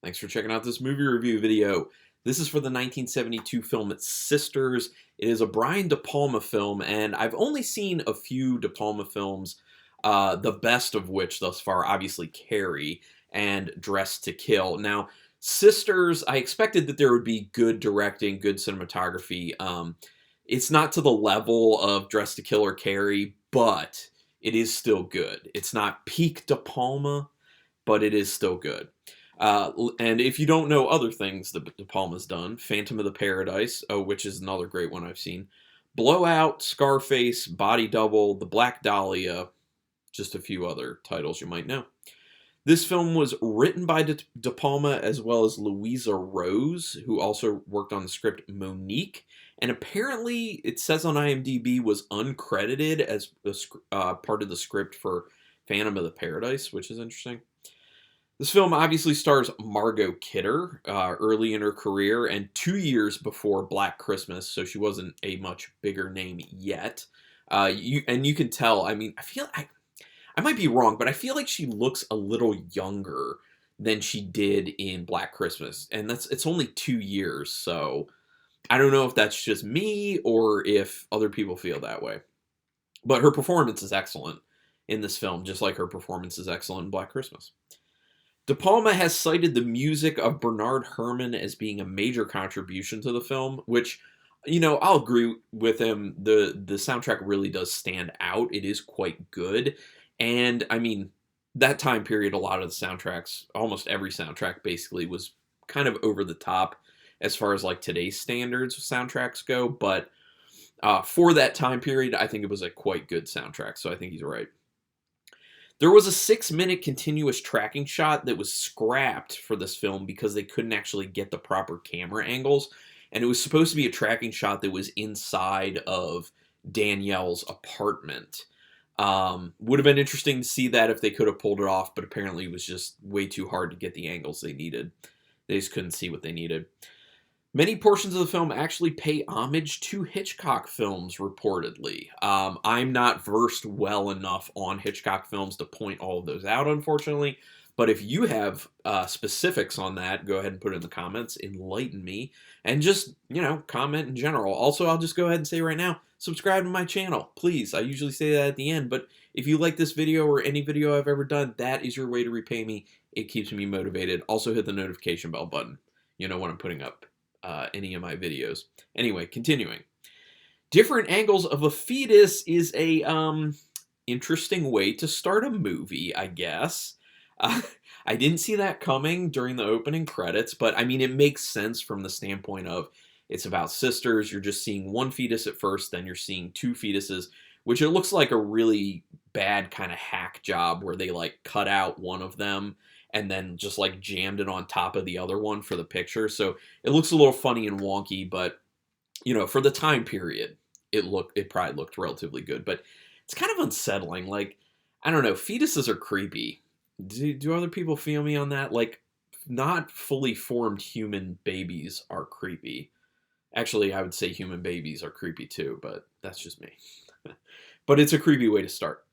Thanks for checking out this movie review video. This is for the 1972 film Sisters. It is a Brian De Palma film, and I've only seen a few De Palma films, the best of which thus far, obviously Carrie and Dressed to Kill. Now, Sisters, I expected that there would be good directing, good cinematography. It's not to the level of Dressed to Kill or Carrie, but it is still good. It's not peak De Palma, but it is still good. And if you don't know other things that De Palma's done, Phantom of the Paradise, which is another great one I've seen, Blowout, Scarface, Body Double, The Black Dahlia, just a few other titles you might know. This film was written by De Palma as well as Louisa Rose, who also worked on the script Monique, and apparently it says on IMDb was uncredited as part of the script for Phantom of the Paradise, which is interesting. This film obviously stars Margot Kidder early in her career and 2 years before Black Christmas, so she wasn't a much bigger name yet. You can tell. I mean, I might be wrong, but I feel like she looks a little younger than she did in Black Christmas, and it's only 2 years, so I don't know if that's just me or if other people feel that way. But her performance is excellent in this film, just like her performance is excellent in Black Christmas. De Palma has cited the music of Bernard Herrmann as being a major contribution to the film, which, I'll agree with him. The soundtrack really does stand out. It is quite good. And, I mean, that time period, a lot of the soundtracks, almost every soundtrack basically was kind of over the top as far as, like, today's standards of soundtracks go. But for that time period, I think it was a quite good soundtrack, so I think he's right. There was a 6-minute continuous tracking shot that was scrapped for this film because they couldn't actually get the proper camera angles. And it was supposed to be a tracking shot that was inside of Danielle's apartment. Would have been interesting to see that if they could have pulled it off, but apparently it was just way too hard to get the angles they needed. They just couldn't see what they needed. Many portions of the film actually pay homage to Hitchcock films, reportedly. I'm not versed well enough on Hitchcock films to point all of those out, unfortunately. But if you have specifics on that, go ahead and put it in the comments. Enlighten me. And just, comment in general. Also, I'll just go ahead and say right now, subscribe to my channel. Please. I usually say that at the end. But if you like this video or any video I've ever done, that is your way to repay me. It keeps me motivated. Also, hit the notification bell button. When I'm putting up any of my videos. Anyway, continuing. Different angles of a fetus is a interesting way to start a movie, I guess. I didn't see that coming during the opening credits, but I mean, it makes sense from the standpoint of it's about sisters. You're just seeing one fetus at first, then you're seeing two fetuses, which it looks like a really bad kind of hack job where they like cut out one of them and then just like jammed it on top of the other one for the picture. So it looks a little funny and wonky, but for the time period, it probably looked relatively good, but it's kind of unsettling. Like, I don't know, fetuses are creepy. Do other people feel me on that? Like, not fully formed human babies are creepy. Actually, I would say human babies are creepy too, but that's just me. But it's a creepy way to start.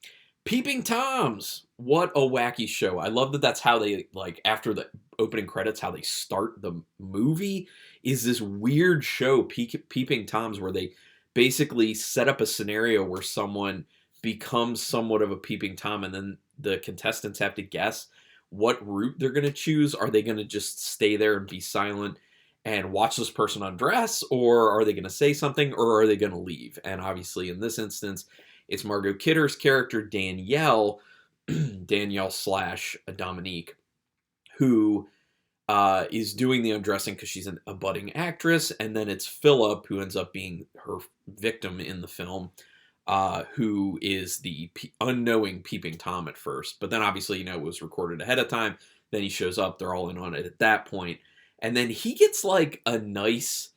Peeping Toms! What a wacky show. I love that that's how they, like, after the opening credits, how they start the movie is this weird show, Peeping Toms, where they basically set up a scenario where someone becomes somewhat of a peeping Tom, and then the contestants have to guess what route they're going to choose. Are they going to just stay there and be silent and watch this person undress, or are they going to say something, or are they going to leave? And obviously, in this instance, it's Margot Kidder's character, Danielle, Danielle / Dominique, who is doing the undressing because she's a budding actress, and then it's Philip, who ends up being her victim in the film, who is the unknowing peeping Tom at first. But then obviously, it was recorded ahead of time. Then he shows up. They're all in on it at that point. And then he gets like a nice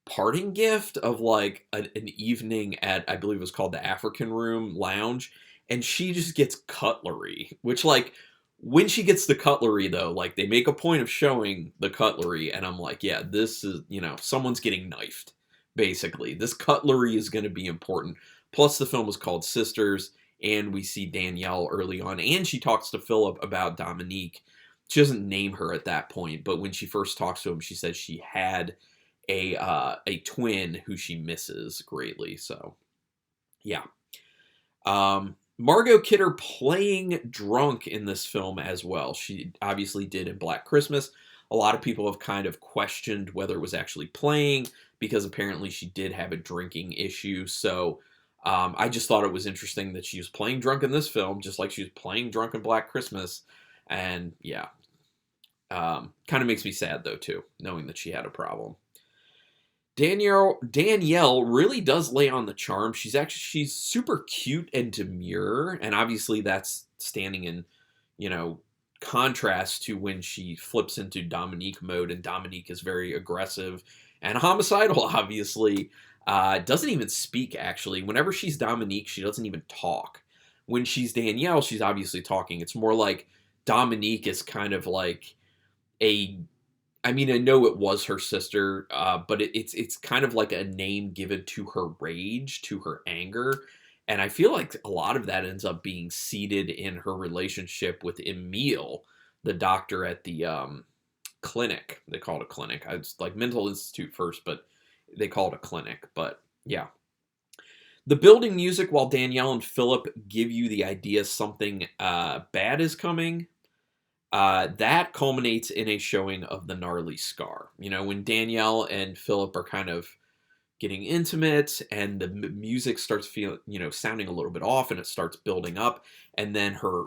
parting gift of like an evening at, I believe it was called the African Room Lounge. And she just gets cutlery, which like when she gets the cutlery though, like they make a point of showing the cutlery. And I'm like, yeah, this is, someone's getting knifed. Basically, this cutlery is going to be important. Plus, the film was called Sisters, and we see Danielle early on, and she talks to Philip about Dominique she doesn't name her at that point, but when she first talks to him, she says she had a twin who she misses greatly. So yeah. Margot Kidder playing drunk in this film as well. She obviously did in Black Christmas. A lot of people have kind of questioned whether it was actually playing, because apparently she did have a drinking issue. So I just thought it was interesting that she was playing drunk in this film, just like she was playing drunk in Black Christmas. And yeah, kind of makes me sad though too, knowing that she had a problem. Danielle really does lay on the charm. She's super cute and demure, and obviously that's standing in, you know, contrast to when she flips into Dominique mode, and Dominique is very aggressive and homicidal. Obviously, doesn't even speak. Actually, whenever she's Dominique, she doesn't even talk. When she's Danielle, she's obviously talking. It's more like Dominique is kind of like a I mean, I know it was her sister, but it's kind of like a name given to her rage, to her anger, and I feel like a lot of that ends up being seated in her relationship with Emile, the doctor at the clinic. They call it a clinic. It's like mental institute first, but they call it a clinic. But yeah, the building music while Danielle and Philip give you the idea something bad is coming. That culminates in a showing of the gnarly scar. You know, when Danielle and Philip are kind of getting intimate, and the music starts sounding a little bit off, and it starts building up, and then her,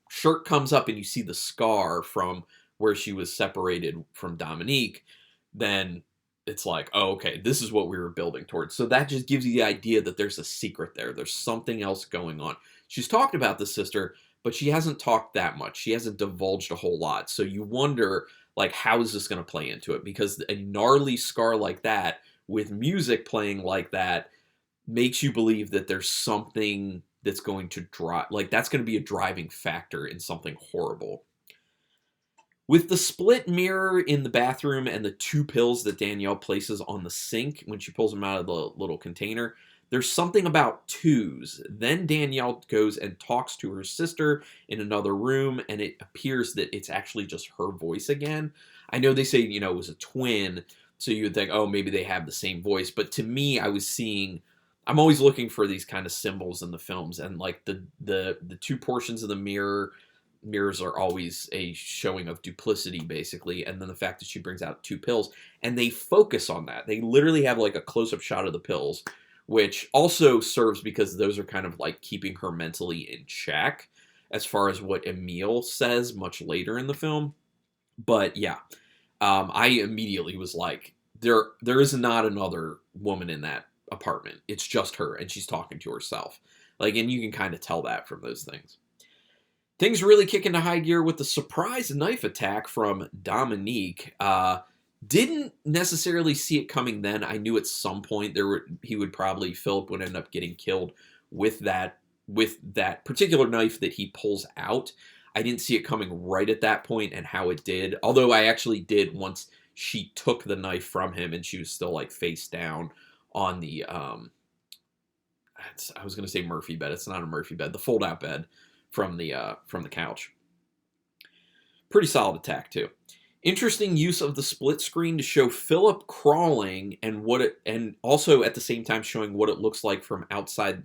shirt comes up, and you see the scar from where she was separated from Dominique. Then it's like, oh, okay, this is what we were building towards. So that just gives you the idea that there's a secret there. There's something else going on. She's talked about the sister, but she hasn't talked that much. She hasn't divulged a whole lot. So you wonder, like, how is this going to play into it? Because a gnarly scar like that, with music playing like that, makes you believe that there's something that's going to drive, like, that's going to be a driving factor in something horrible. With the split mirror in the bathroom and the 2 pills that Danielle places on the sink when she pulls them out of the little container, there's something about 2s. Then Danielle goes and talks to her sister in another room, and it appears that it's actually just her voice again. I know they say, it was a twin, so you would think, oh, maybe they have the same voice. But to me, I'm always looking for these kind of symbols in the films, and like the 2 portions of the mirrors are always a showing of duplicity, basically, and then the fact that she brings out 2 pills, and they focus on that. They literally have like a close-up shot of the pills, which also serves because those are kind of like keeping her mentally in check as far as what Emile says much later in the film. But yeah, I immediately was like, there is not another woman in that apartment. It's just her, and she's talking to herself. Like, and you can kind of tell that from those things. Things really kick into high gear with the surprise knife attack from Dominique. Didn't necessarily see it coming then. I knew at some point Philip would end up getting killed with that particular knife that he pulls out. I didn't see it coming right at that point and how it did. Although I actually did once she took the knife from him and she was still like face down on the I was going to say Murphy bed. It's not a Murphy bed. The fold out bed from the couch. Pretty solid attack too. Interesting use of the split screen to show Philip crawling and also at the same time showing what it looks like from outside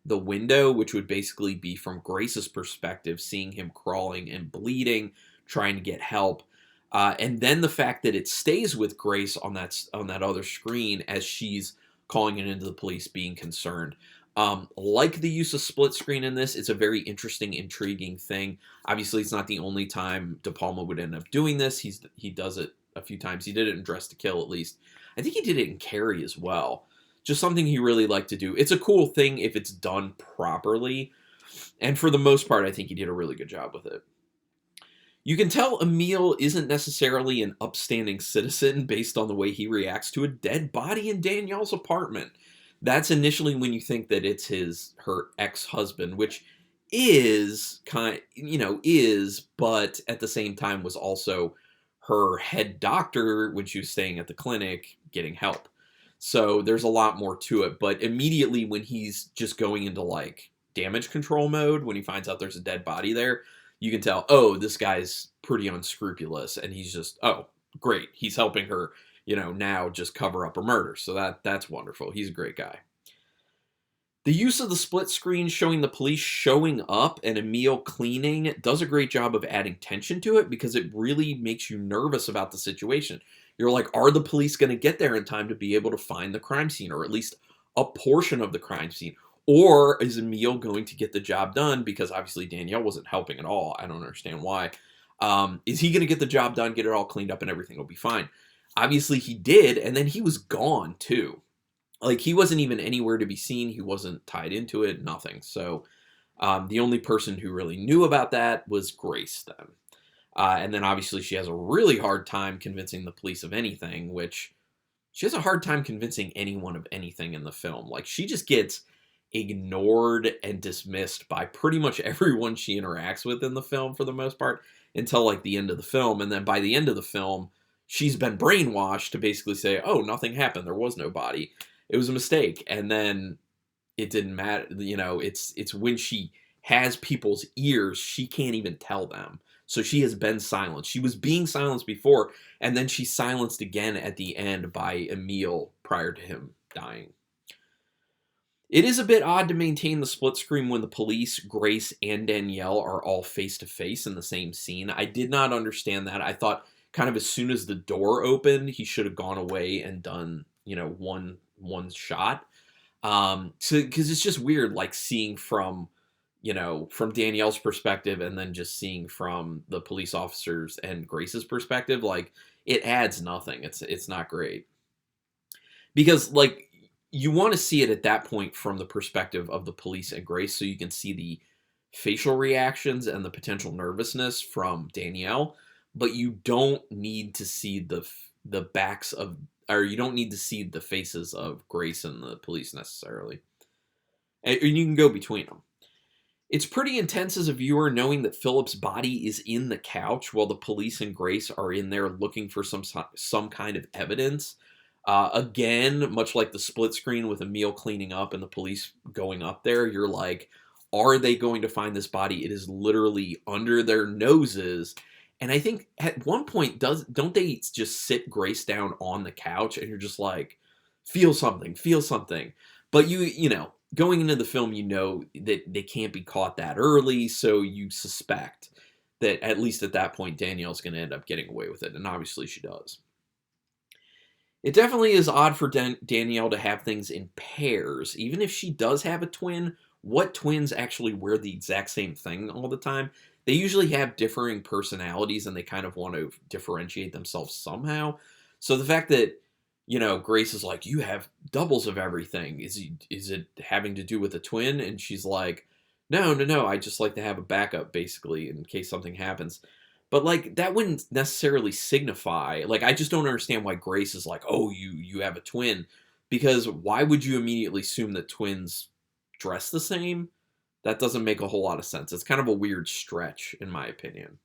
the window, which would basically be from Grace's perspective, seeing him crawling and bleeding, trying to get help. And then the fact that it stays with Grace on that other screen as she's calling it into the police, being concerned. Like the use of split screen in this, it's a very interesting, intriguing thing. Obviously, it's not the only time De Palma would end up doing this. He does it a few times. He did it in Dress to Kill, at least. I think he did it in Carrie as well. Just something he really liked to do. It's a cool thing if it's done properly. And for the most part, I think he did a really good job with it. You can tell Emile isn't necessarily an upstanding citizen based on the way he reacts to a dead body in Danielle's apartment. That's initially when you think that it's her ex-husband, which is but at the same time was also her head doctor when she was staying at the clinic getting help. So there's a lot more to it. But immediately when he's just going into like damage control mode, when he finds out there's a dead body there, you can tell, oh, this guy's pretty unscrupulous, and he's just, oh, great, he's helping her, now just cover up a murder. So that's wonderful. He's a great guy. The use of the split screen showing the police showing up and Emil cleaning does a great job of adding tension to it, because it really makes you nervous about the situation. You're like, are the police going to get there in time to be able to find the crime scene, or at least a portion of the crime scene? Or is Emil going to get the job done? Because obviously Danielle wasn't helping at all. I don't understand why. Is he going to get the job done, get it all cleaned up, and everything will be fine? Obviously he did, and then he was gone too. Like, he wasn't even anywhere to be seen. He wasn't tied into it, nothing. So the only person who really knew about that was Grace then. And then obviously she has a really hard time convincing the police of anything, which she has a hard time convincing anyone of anything in the film. Like, she just gets ignored and dismissed by pretty much everyone she interacts with in the film for the most part, until like the end of the film. And then by the end of the film, she's been brainwashed to basically say, oh, nothing happened. There was no body. It was a mistake. And then it didn't matter. It's when she has people's ears, she can't even tell them. So she has been silenced. She was being silenced before, and then she's silenced again at the end by Emil prior to him dying. It is a bit odd to maintain the split screen when the police, Grace, and Danielle are all face-to-face in the same scene. I did not understand that. I thought kind of as soon as the door opened, he should have gone away and done, one shot. Because it's just weird, like, seeing from Danielle's perspective and then just seeing from the police officers and Grace's perspective. Like, it adds nothing. It's not great. Because, like, you want to see it at that point from the perspective of the police and Grace, so you can see the facial reactions and the potential nervousness from Danielle, but you don't need to see the backs of, or you don't need to see the faces of Grace and the police necessarily. And you can go between them. It's pretty intense as a viewer knowing that Philip's body is in the couch while the police and Grace are in there looking for some kind of evidence. Again, much like the split screen with Emil cleaning up and the police going up there, you're like, are they going to find this body? It is literally under their noses. And I think at one point, don't they just sit Grace down on the couch, and you're just like, feel something. But going into the film, that they can't be caught that early, so you suspect that at least at that point, Danielle's going to end up getting away with it, and obviously she does. It definitely is odd for Danielle to have things in pairs. Even if she does have a twin, what twins actually wear the exact same thing all the time? They usually have differing personalities, and they kind of want to differentiate themselves somehow. So the fact that, Grace is like, you have doubles of everything. Is it having to do with a twin? And she's like, no, I just like to have a backup, basically, in case something happens. But, like, that wouldn't necessarily signify, like, I just don't understand why Grace is like, oh, you have a twin. Because why would you immediately assume that twins dress the same? That doesn't make a whole lot of sense. It's kind of a weird stretch, in my opinion.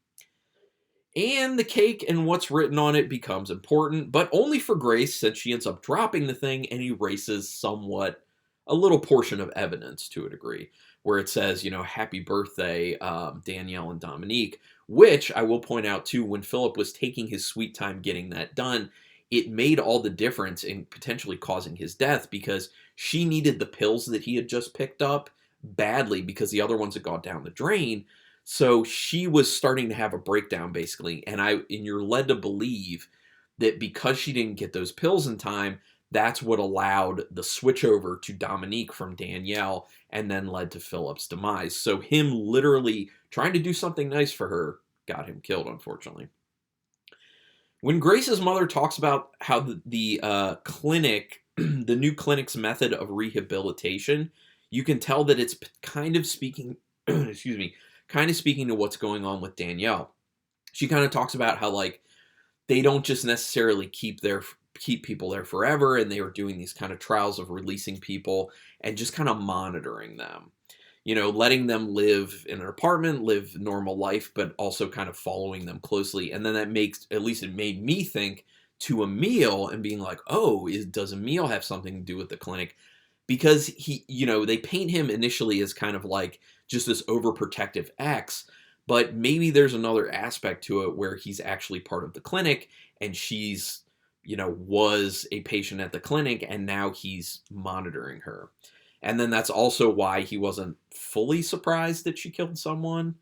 And the cake and what's written on it becomes important, but only for Grace, since she ends up dropping the thing and erases a little portion of evidence to a degree, where it says, happy birthday, Danielle and Dominique, which I will point out too, when Philip was taking his sweet time getting that done, it made all the difference in potentially causing his death, because she needed the pills that he had just picked up badly because the other ones had gone down the drain. So she was starting to have a breakdown, basically, and you're led to believe that because she didn't get those pills in time, that's what allowed the switch over to Dominique from Danielle, and then led to Philip's demise. So him literally trying to do something nice for her got him killed, unfortunately. When Grace's mother talks about how the clinic, the new clinic's method of rehabilitation, you can tell that it's kind of speaking, kind of speaking to what's going on with Danielle. She kind of talks about how, like, they don't just necessarily keep people there forever, and they were doing these kind of trials of releasing people and just kind of monitoring them. Letting them live in an apartment, live normal life, but also kind of following them closely. And then that it made me think to Emil and being like, oh, does Emil have something to do with the clinic? Because they paint him initially as kind of like just this overprotective ex, but maybe there's another aspect to it where he's actually part of the clinic and she's, was a patient at the clinic and now he's monitoring her. And then that's also why he wasn't fully surprised that she killed someone.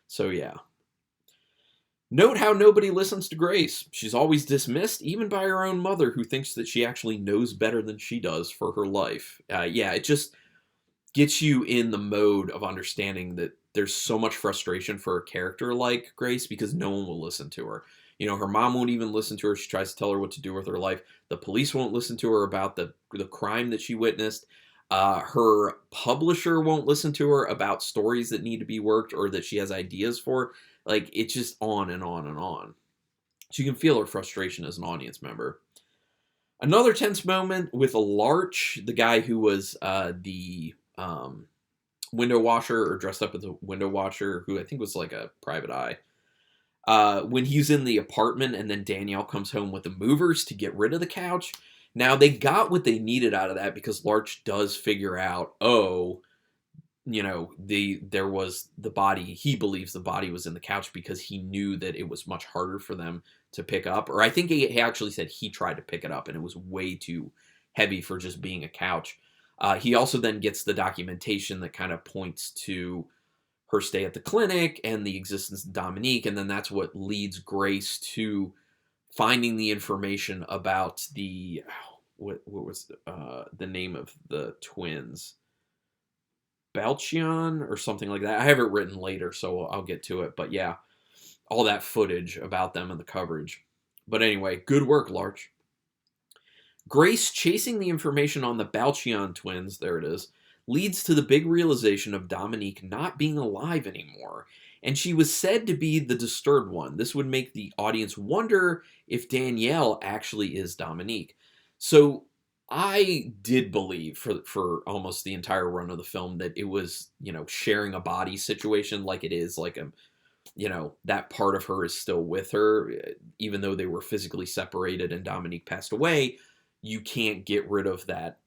So yeah. Note how nobody listens to Grace. She's always dismissed, even by her own mother, who thinks that she actually knows better than she does for her life. Yeah, it just gets you in the mode of understanding that there's so much frustration for a character like Grace because no one will listen to her. Her mom won't even listen to her. She tries to tell her what to do with her life. The police won't listen to her about the crime that she witnessed. Her publisher won't listen to her about stories that need to be worked or that she has ideas for. Like, it's just on and on and on. So you can feel her frustration as an audience member. Another tense moment with Larch, the guy who was the window washer, or dressed up as a window washer, who I think was like a private eye. When he's in the apartment and then Danielle comes home with the movers to get rid of the couch. Now, they got what they needed out of that because Larch does figure out, there was the body. He believes the body was in the couch because he knew that it was much harder for them to pick up. Or I think he actually said he tried to pick it up and it was way too heavy for just being a couch. He also then gets the documentation that kind of points to her stay at the clinic and the existence of Dominique. And then that's what leads Grace to finding the information about the, what was the name of the twins? Balchion or something like that. I have it written later, so I'll get to it. But yeah, all that footage about them and the coverage. But anyway, good work, Larch. Grace chasing the information on the Balchion twins, there it is, leads to the big realization of Dominique not being alive anymore. And she was said to be the disturbed one. This would make the audience wonder if Danielle actually is Dominique. So I did believe for almost the entire run of the film that it was, sharing a body situation like it is, like that part of her is still with her, even though they were physically separated and Dominique passed away. You can't get rid of that,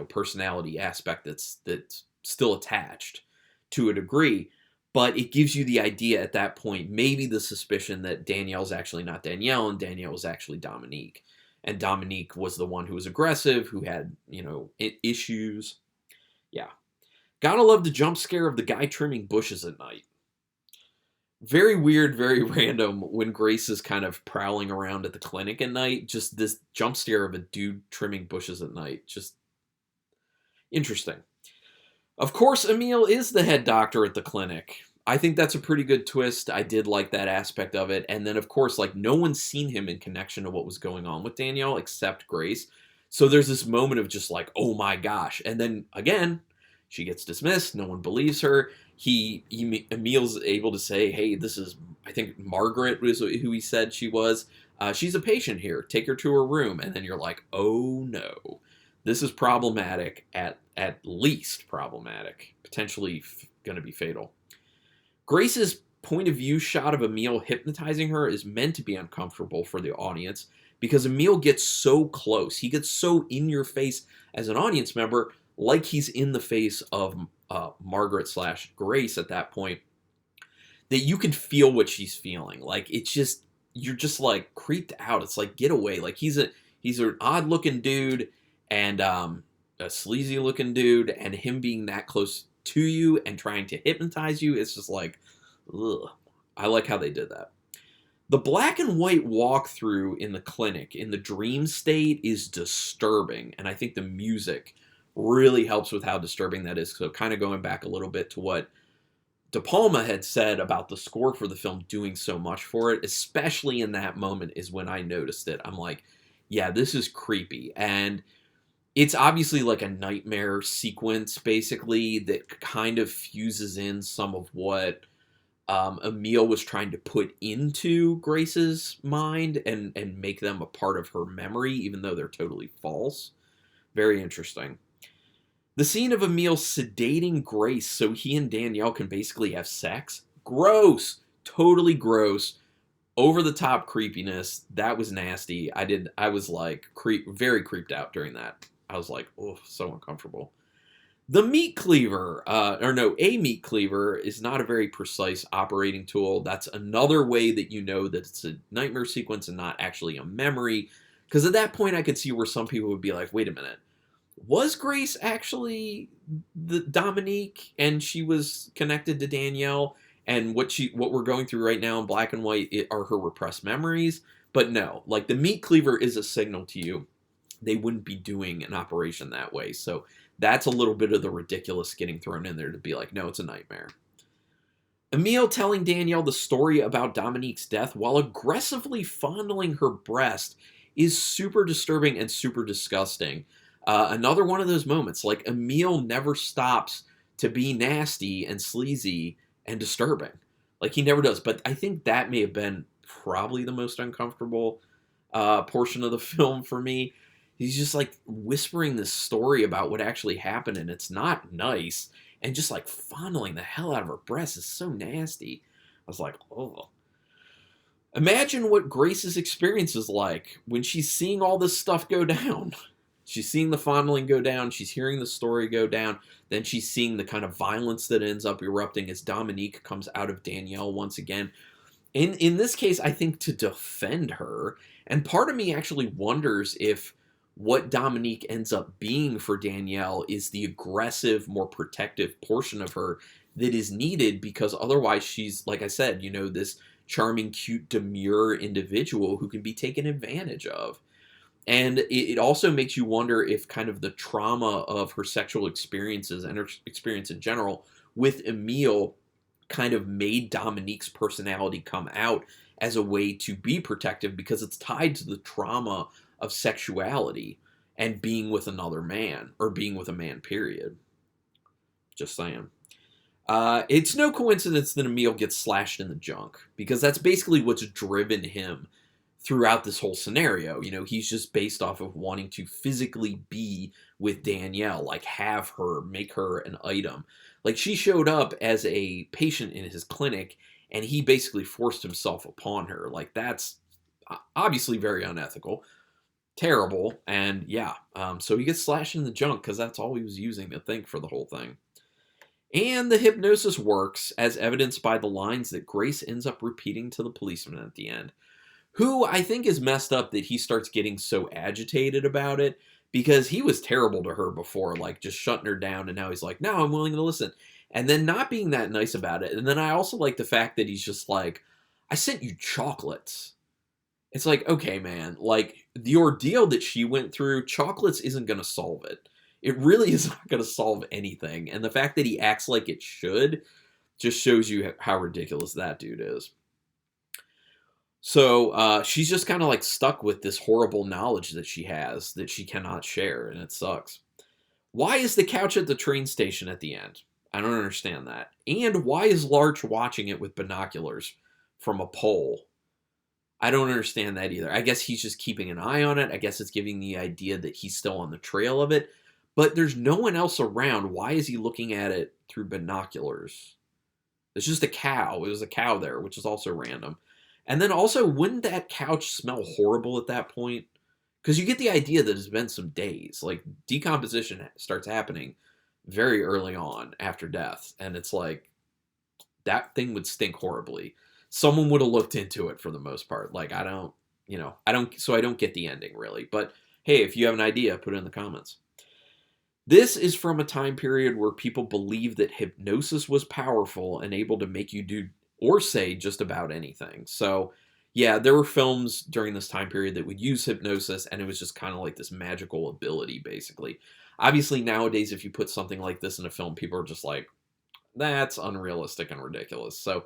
personality aspect that's still attached to a degree. But it gives you the idea at that point, maybe the suspicion that Danielle's actually not Danielle and Danielle was actually Dominique. And Dominique was the one who was aggressive, who had, issues. Yeah. Gotta love the jump scare of the guy trimming bushes at night. Very weird, very random when Grace is kind of prowling around at the clinic at night. Just this jump scare of a dude trimming bushes at night. Just interesting. Of course, Emile is the head doctor at the clinic. I think that's a pretty good twist. I did like that aspect of it. And then, of course, no one's seen him in connection to what was going on with Danielle except Grace. So there's this moment of just oh my gosh. And then, again, she gets dismissed. No one believes her. Emile's able to say, hey, this is, I think Margaret was who he said she was. She's a patient here. Take her to her room. And then you're like, oh no. This is problematic, at least problematic. Potentially going to be fatal. Grace's point of view shot of Emile hypnotizing her is meant to be uncomfortable for the audience because Emile gets so close. He gets so in your face as an audience member, like he's in the face of Margaret / Grace at that point, that you can feel what she's feeling. You're just creeped out. It's get away. He's an odd looking dude and a sleazy looking dude, and him being that close to you and trying to hypnotize you, it's just ugh. I like how they did that. The black and white walkthrough in the clinic in the dream state is disturbing, and I think the music really helps with how disturbing that is. So kind of going back a little bit to what De Palma had said about the score for the film doing so much for it, especially in that moment, is when I noticed it. I'm like, yeah, this is creepy. And it's obviously a nightmare sequence, basically, that kind of fuses in some of what Emile was trying to put into Grace's mind and make them a part of her memory, even though they're totally false. Very interesting. The scene of Emile sedating Grace so he and Danielle can basically have sex. Gross. Totally gross. Over the top creepiness. That was nasty. I was very creeped out during that. I was oh, so uncomfortable. The meat cleaver, or no, a meat cleaver is not a very precise operating tool. That's another way that you know that it's a nightmare sequence and not actually a memory. Because at that point, I could see where some people would be like, wait a minute, was Grace actually the Dominique and she was connected to Danielle? And what we're going through right now in black and white are her repressed memories. But no, like the meat cleaver is a signal to you. They wouldn't be doing an operation that way. So that's a little bit of the ridiculous getting thrown in there to be like, no, it's a nightmare. Emile telling Danielle the story about Dominique's death while aggressively fondling her breast is super disturbing and super disgusting. Another one of those moments, like Emile never stops to be nasty and sleazy and disturbing. Like he never does. But I think that may have been probably the most uncomfortable portion of the film for me. He's just like whispering this story about what actually happened, and it's not nice. And just like fondling the hell out of her breast is so nasty. I was like, oh. Imagine what Grace's experience is like when she's seeing all this stuff go down. She's seeing the fondling go down. She's hearing the story go down. Then she's seeing the kind of violence that ends up erupting as Dominique comes out of Danielle once again. In this case, I think to defend her. And part of me actually wonders if what Dominique ends up being for Danielle is the aggressive, more protective portion of her that is needed, because otherwise she's, like I said, this charming, cute, demure individual who can be taken advantage of. And it also makes you wonder if kind of the trauma of her sexual experiences and her experience in general with Emile kind of made Dominique's personality come out as a way to be protective, because it's tied to the trauma of sexuality and being with another man, or being with a man, period. Just saying. It's no coincidence that Emile gets slashed in the junk, because that's basically what's driven him throughout this whole scenario. He's just based off of wanting to physically be with Danielle, like have her, make her an item. Like she showed up as a patient in his clinic, and he basically forced himself upon her. Like that's obviously very unethical. Terrible. And yeah, so he gets slashed in the junk because that's all he was using to think for the whole thing. And the hypnosis works, as evidenced by the lines that Grace ends up repeating to the policeman at the end, who I think is messed up that he starts getting so agitated about it, because he was terrible to her before, like just shutting her down, and now he's like, no, I'm willing to listen. And then not being that nice about it. And then I also like the fact that he's just like, I sent you chocolates. It's like, okay, man, like the ordeal that she went through, chocolates isn't going to solve it. It really is not going to solve anything. And the fact that he acts like it should just shows you how ridiculous that dude is. So she's just kind of like stuck with this horrible knowledge that she has that she cannot share, and it sucks. Why is the couch at the train station at the end? I don't understand that. And why is Larch watching it with binoculars from a pole? I don't understand that either. I guess he's just keeping an eye on it. I guess it's giving the idea that he's still on the trail of it. But there's no one else around. Why is he looking at it through binoculars? It's just a cow. It was a cow there, which is also random. And then also, wouldn't that couch smell horrible at that point? Because you get the idea that it's been some days. Like, decomposition starts happening very early on after death. And it's like, that thing would stink horribly. Someone would have looked into it for the most part. Like, I don't get the ending really. But hey, if you have an idea, put it in the comments. This is from a time period where people believed that hypnosis was powerful and able to make you do or say just about anything. So yeah, there were films during this time period that would use hypnosis, and it was just kind of like this magical ability, basically. Obviously, nowadays, if you put something like this in a film, people are just like, that's unrealistic and ridiculous. So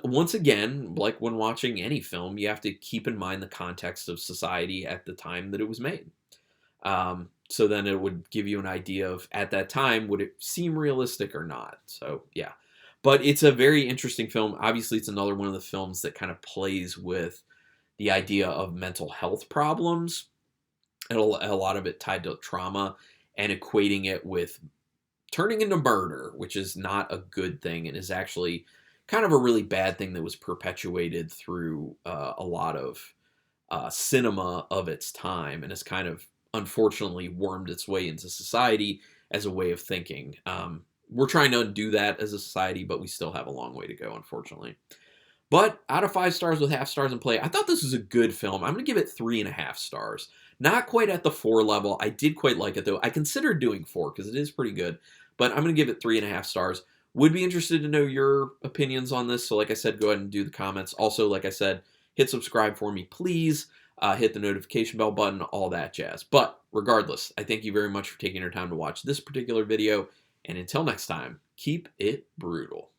once again, like when watching any film, you have to keep in mind the context of society at the time that it was made. So then it would give you an idea of, at that time, would it seem realistic or not? So yeah. But it's a very interesting film. Obviously, it's another one of the films that kind of plays with the idea of mental health problems, and a lot of it tied to trauma, and equating it with turning into murder, which is not a good thing, and is actually kind of a really bad thing that was perpetuated through a lot of cinema of its time, and has kind of unfortunately wormed its way into society as a way of thinking. We're trying to undo that as a society, but we still have a long way to go, unfortunately. But out of 5 stars with half stars in play, I thought this was a good film. I'm going to give it 3.5 stars. Not quite at the 4 level. I did quite like it, though. I considered doing 4 because it is pretty good. But I'm going to give it 3.5 stars. Would be interested to know your opinions on this. So like I said, go ahead and do the comments. Also, like I said, hit subscribe for me, please. Hit the notification bell button, all that jazz. But regardless, I thank you very much for taking your time to watch this particular video. And until next time, keep it brutal.